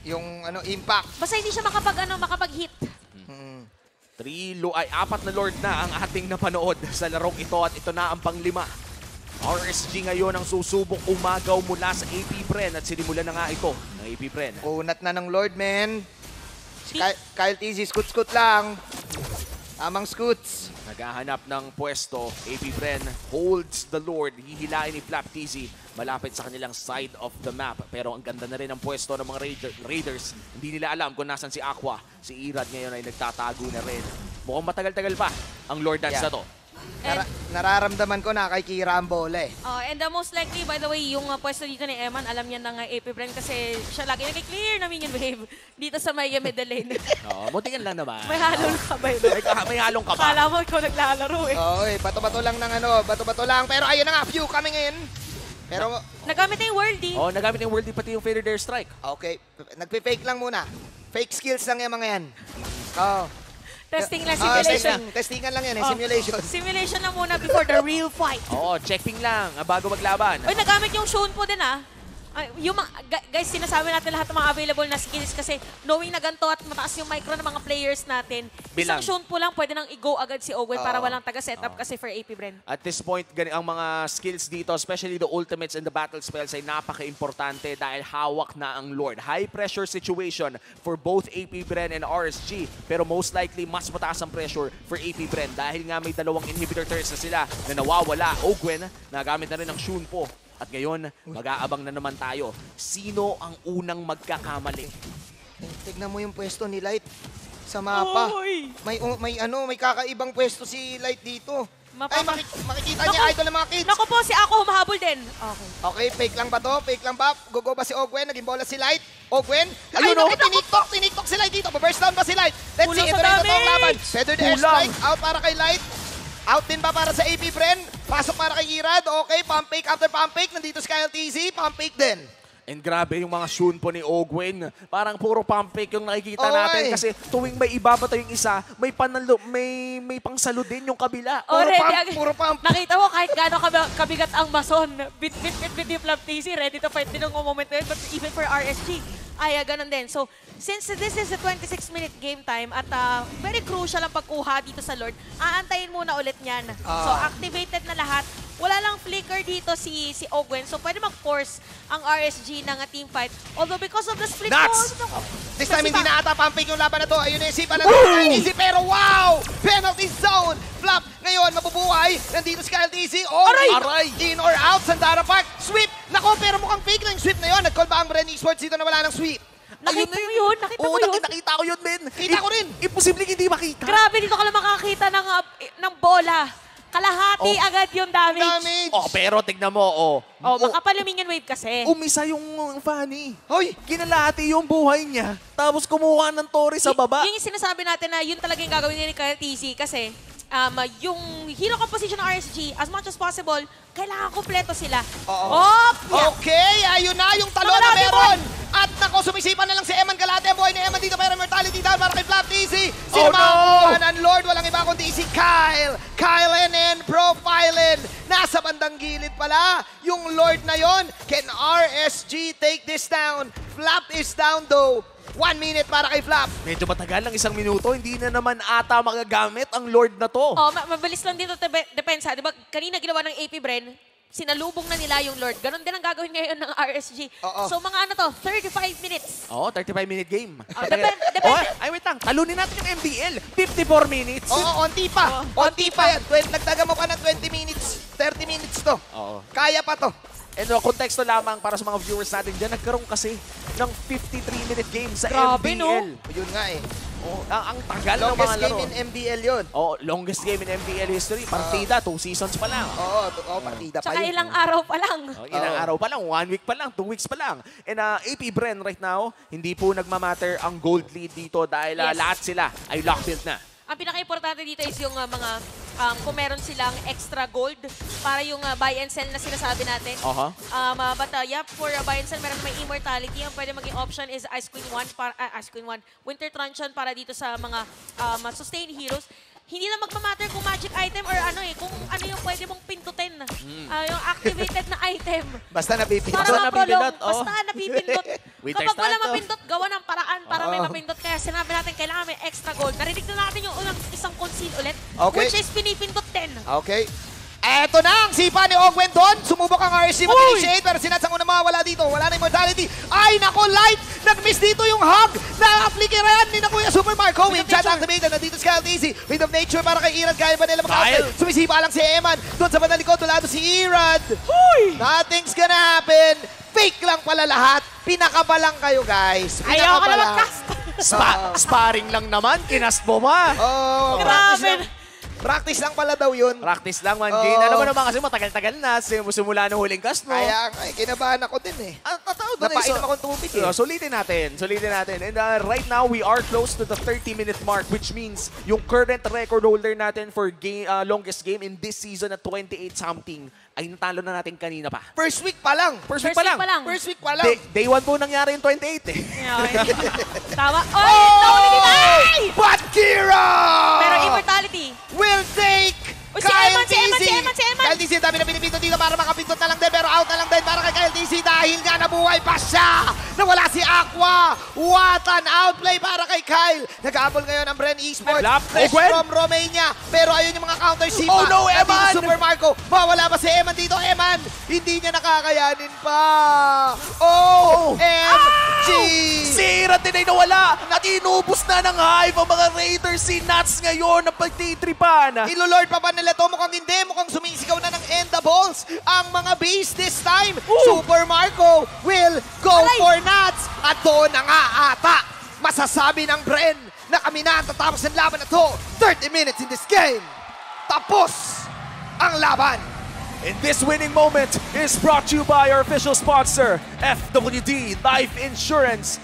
yung ano, impact. Basta hindi siya makapag-hit. Apat na Lord na ang ating napanood sa larong ito at ito na ang pang-5. RSG ngayon ang susubok umagaw mula sa AP Bren at sinimulan na nga ito ng AP Bren. Kunat na ng Lord, men. Si Kyle TZ, scoot lang. Tamang scoots. Naghahanap ng pwesto, AP Bren holds the Lord. Hihilain ni Flap TZ malapit sa kanilang side of the map. Pero ang ganda na rin ang pwesto ng mga Raiders. Hindi nila alam kung nasan si Aqua. Si Irad ngayon ay nagtatago na rin. Mukhang matagal-tagal pa ang Lord Dance na to. Nararamdaman ko na kay Kira ang bola eh. And most likely, by the way, yung pwesto dito ni Eman, alam niya ng AP Bren kasi siya lagi nag-clear na minion wave dito sa may middle lane. Muntingan lang naman. May halong ka ba yun? May halong ka ba? Kala mo ikaw naglalaro eh. Oo, bato-bato lang ng ano, bato-bato lang. Pero ayun na nga, few coming in. Pero... Nagamit na yung worldie. Nagamit na yung worldie pati yung Fader Dare Strike. Okay, nagpe-fake lang muna. Fake skills lang yung mga yan. Oo. Testing lang, simulation. Testingan lang yan, simulation. Simulation na muna before the real fight. Checking lang bago maglaban. Uy, nagamit yung Shunpo din yung guys, sinasabi natin lahat ng mga available na skills kasi knowing na ganito at mataas yung micro ng mga players natin, isang Shunpo lang pwede nang i-go agad si Owen para walang taga-setup kasi for AP Bren. At this point, ang mga skills dito, especially the ultimates and the battle spells ay napaka-importante dahil hawak na ang Lord. High pressure situation for both AP Bren and RSG pero most likely mas mataas ang pressure for AP Bren dahil nga may dalawang inhibitor turrets na sila na nawawala. Ogwen, nagamit na rin ang Shunpo. At ngayon, mag-aabang na naman tayo. Sino ang unang magkakamali? Tignan mo yung pwesto ni Light sa mapa. May kakaibang pwesto si Light dito. Ay, makikita niya idol ng mga kids. Naku po, si Ako humahabol din. Okay, fake lang ba to? Fake lang ba? Gugo ba si Ogwen? Naging bola si Light. Ogwen? Ayun o! Tiniktok si Light dito. Burst down ba si Light? Let's see, ito rin ito ang laban. Feathered air strike, out para kay Light. Out din ba para sa AP Bren? Pasok para kay Irad. Okay, pump fake after pump fake. Nandito si Kyle TZ, pump fake din. And grabe yung mga Shunpo ni Ogwen. Parang puro pump fake yung nakikita natin kasi tuwing may ibabato yung isa, may panalo, may pangsalo din yung kabila. Puro pump. Nakita mo kahit gaano kabigat ang bason. Bit yung Flap TZ, ready to fight din ng moment na yun. But even for RSG, ganun din. So, since this is a 26-minute game time at very crucial ang pagkuha dito sa Lord, aantayin muna ulit niyan. So, activated na lahat. Wala lang flicker dito si Ogwen. So, pwede mag-force ang RSG ng team fight. Although, because of the split balls... This time, hindi na ata pump fake yung laban na to. Ayun na isipan natin. Pero wow! Penalty zone! Flap ngayon, mabubuhay. Nandito si Kyle TZ. Aray! In or out, Sandara Park. Sweep! Nako, pero mukhang fake lang yung sweep na yun. Nag-call ba ang Bren Esports dito na wala ng sweep? Nakita mo yun? Nakita ko yun, Ben. Kita ko rin. Imposible hindi makita. Grabe, dito ka lang makakita ng bola. Kalahati agad yung damage. Pero tignan mo, makapal yung minion wave kasi. Umisa yung Fanny. Hoy! Ginalati yung buhay niya. Tapos kumuha ng Tori sa baba. Yung sinasabi natin na yun talaga yung gagawin ni Kyle TZ kasi yung hero composition ng RSG, as much as possible, kailangan kompleto sila. Okay, ayun na yung talo na meron. At nako, sumisipan na lang si Eman Galate. Ang buhay ni Eman dito, pero mortality down para kay Flap TZ. Sino makakuha ng Lord? Walang iba kundi si Kyle. Kylen profilen. Nasa bandang gilid pala yung Lord na yon. Can RSG take this down? Flap is down though. 1 minute para kay Flap. Medyo matagal lang, 1 minuto. Hindi na naman ata magagamit ang Lord na to. Mabilis lang dito depensa. Diba kanina ginawa ng AP Bren, sinalubong na nila yung Lord. Ganon din ang gagawin ngayon ng RSG. So mga 35 minutes. 35-minute game. Depende. Wait lang. Talunin natin yung MBL. 54 minutes. Onti pa. Onti pa yan. Nagdaga mo pa ng 20 minutes. 30 minutes to. Kaya pa to. And konteksto lamang para sa mga viewers natin dyan, nagkaroon kasi ng 53-minute game sa Grabe, MBL. no? Yun nga eh. Ang tagal ng mga laro. Longest game in MBL yun. Longest game in MBL history. Partida, 2 seasons pa lang. Partida pa Tsaka yun. ilang araw pa lang. Ilang araw pa lang, 1 week pa lang, 2 weeks pa lang. And AP Bren right now, hindi po nagmamatter ang gold lead dito dahil lahat sila ay lock build na. Ang pinaka-importante dito is yung mga kung meron silang extra gold para yung buy and sell na sinasabi natin. But for buy and sell, meron may immortality. Ang pwede maging option is Ice Queen 1, Winter Truncheon para dito sa mga sustain heroes. Hindi na magmamatter kung magic item or kung ano yung pwede mong pindutin. Yung activated na item. Basta napipindot. Para ma-prolong. Basta napipindot. Kapag wala mapindot, gawa ng Ba't kaya sinabi natin kailangan may extra gold? Narinig na natin yung unang isang concede ulit, Okay. which is pinipindot din. Okay. Eto na ang sipa ni Ogwen doon. Sumubok ang RSG mag-initiate pero sinatsang unang mawala dito. Wala na immortality. Ay, nako, Light! Nag-miss dito yung hug na aplikiran ni na Kuya Super Marco. With chat activated. Nandito si Kyle TC. Wind of Nature para kay Irad. Kaya ba nila Kyle. mag-outplay? Sumisipa lang si Eman. Doon sa bandang likod, tulado si Irad. Nothing's gonna happen. Fake lang pala lahat. Pinakaba lang kayo, guys. Ayoko Pinakaba na lang. mag-cast. Sparring lang naman, kinast mo ba? Oh, Grabe. practice lang pala daw yun. Practice lang, man. Oo. Alam mo naman kasi matagal-tagal na simula ng huling cast mo. Kaya, kinabahan ako din eh. Totoo doon Napainom akong tubig eh. Sulitin natin. And right now, we are close to the 30-minute mark, which means yung current record holder natin for longest game in this season at 28-something ay natalo na natin kanina pa. First week pa lang. First week pa lang. First week pa lang. Day 1 po nangyari yung 28 eh. Tama. Oy! Tawag ni Ay! But Kira Pero immortality. will take Uy, si Kyle Eman, si Eman, TC. si Eman, si Eman. Kyle TC, dami na pinipindot dito para makapindot na lang din. Pero out na lang din para kay Kyle TC dahil nga nabuhay pa siya. Nawala si Aqua. What an outplay para kay Kyle. Nag-aabol ngayon ang Bren Esports. Flap, Fresh Ogwen. from Romania. Pero ayun yung mga counter sipa. Oh no, Nandito Eman! Super Marco. Mawala ba si Eman dito? Eman, hindi niya nakakayanin pa. OMG! Si Ira din ay nawala at inubos na ng Hive ang mga Raiders. Si Nats ngayon ang pagtitripan. Ilolord pa ba nila to? Mukhang hindi. Mukhang sumisigaw na ng Endables ang mga base this time. Super Marco will go for nuts. At doon na nga ata masasabi ng Bren na kami na ang tatapos ng laban na to. 30 minutes in this game. Tapos ang laban. And this winning moment is brought to you by our official sponsor, FWD Life Insurance.